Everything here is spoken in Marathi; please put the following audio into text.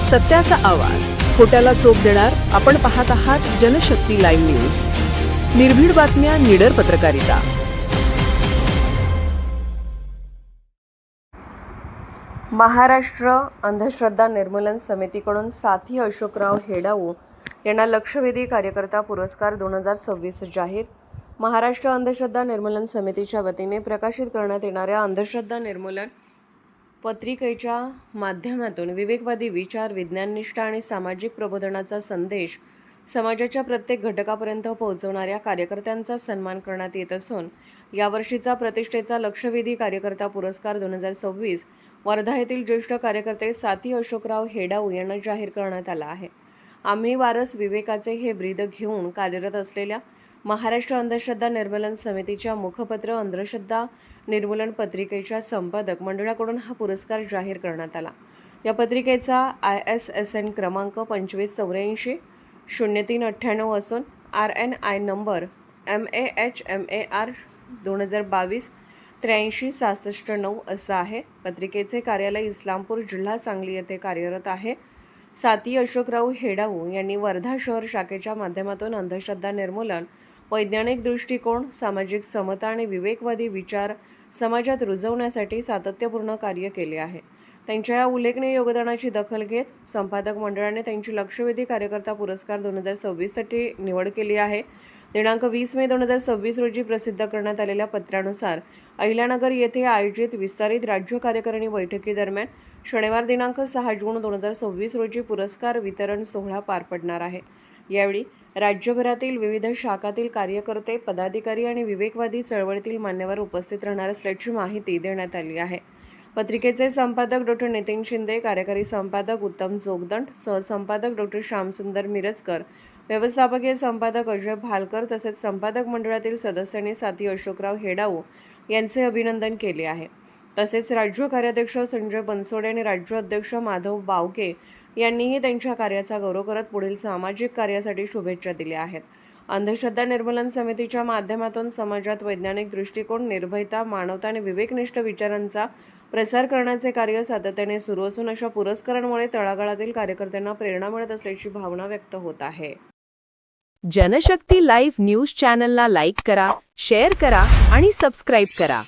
सत्याचा आवाज, खोट्याला चोप देणार. आपण पाहत आहात जनशक्ती लाईव्ह न्यूज. निर्भीड बातम्या, निडर पत्रकारिता. महाराष्ट्र अंधश्रद्धा निर्मूलन समितीकडून साथी अशोकराव हेडाऊ यांना लक्षवेधी कार्यकर्ता पुरस्कार 2026 जाहीर. महाराष्ट्र अंधश्रद्धा निर्मूलन समितीच्या वतीने प्रकाशित करण्यात येणाऱ्या अंधश्रद्धा निर्मूलन पत्रिकेच्या माध्यमातून विवेकवादी विचार, विज्ञाननिष्ठ आणि सामाजिक प्रबोधनाचा संदेश समाजाच्या प्रत्येक घटकापर्यंत पोहोचवणाऱ्या कार्यकर्त्यांचा सन्मान करण्यात येत असून यावर्षीचा प्रतिष्ठेचा लक्षवेधी कार्यकर्ता पुरस्कार 2026 वर्धा येथील ज्येष्ठ कार्यकर्ते साथी अशोकराव हेडाऊ यांना जाहीर करण्यात आला आहे. आम्ही वारस विवेकाचे हे ब्रीद घेऊन कार्यरत असलेल्या महाराष्ट्र अंधश्रद्धा निर्मूलन समितीच्या मुखपत्र अंधश्रद्धा निर्मूलन पत्रिकेच्या संपादक मंडळाकडून हा पुरस्कार जाहीर करण्यात आला. या पत्रिकेचा ISSN क्रमांक 2584-0398 असून RNI नंबर MAHMAR 2022-83-66-9 असा आहे. पत्रिकेचे कार्यालय इस्लामपूर, जिल्हा सांगली येथे कार्यरत आहे. साथी अशोकराव हेडाऊ यांनी वर्धा शहर शाखेच्या माध्यमातून अंधश्रद्धा निर्मूलन, वैज्ञानिक दृष्टिकोन, सामाजिक समता आणि विवेकवादी विचार समाजात रुजवण्यासाठी सातत्यपूर्ण कार्य केले आहे. त्यांच्या या उल्लेखनीय योगदानाची दखल घेत संपादक मंडळाने त्यांची लक्षवेधी कार्यकर्ता पुरस्कार 2026 साठी निवड केली आहे. दिनांक 20 मे 2026 रोजी प्रसिद्ध करण्यात आलेल्या पत्रानुसार अहिल्यानगर येथे आयोजित विस्तारित राज्य कार्यकारिणी बैठकीदरम्यान शनिवार दिनांक 6 जून 2026 रोजी पुरस्कार वितरण सोहळा पार पडणार आहे. यावेळी राज्यभरातील विविध शाखातील कार्यकर्ते, पदाधिकारी आणि विवेकवादी चळवळीतील मान्यवर उपस्थित राहणार असल्याची माहिती देण्यात आली आहे. पत्रिकेचे संपादक डॉ. नितीन शिंदे, कार्यकारी संपादक उत्तम जोगदंड, सहसंपादक डॉ. श्यामसुंदर मिरजकर, व्यवस्थापकीय संपादक अजय भालकर तसेच संपादक मंडळातील सदस्यांनी साथी अशोकराव हेडाऊ यांचे अभिनंदन केले आहे. तसेच राज्य कार्याध्यक्ष संजय बनसोडे आणि राज्य अध्यक्ष माधव बावके यांनीही त्यांच्या कार्याचा गौरव करत पुढील सामाजिक कार्यासाठी शुभेच्छा दिल्या आहेत. अंधश्रद्धा निर्मूलन समितीच्या माध्यमातून समाजात वैज्ञानिक दृष्टिकोन, निर्भयता, मानवता आणि विवेकनिष्ठ विचारांचा प्रसार करण्याचे कार्य सातत्याने सुरू असून अशा पुरस्कारांमुळे तळागाळातील कार्यकर्त्यांना प्रेरणा मिळत असल्याची भावना व्यक्त होत आहे. जनशक्ती लाईव्ह न्यूज चॅनलला लाईक करा, शेअर करा आणि सबस्क्राईब करा.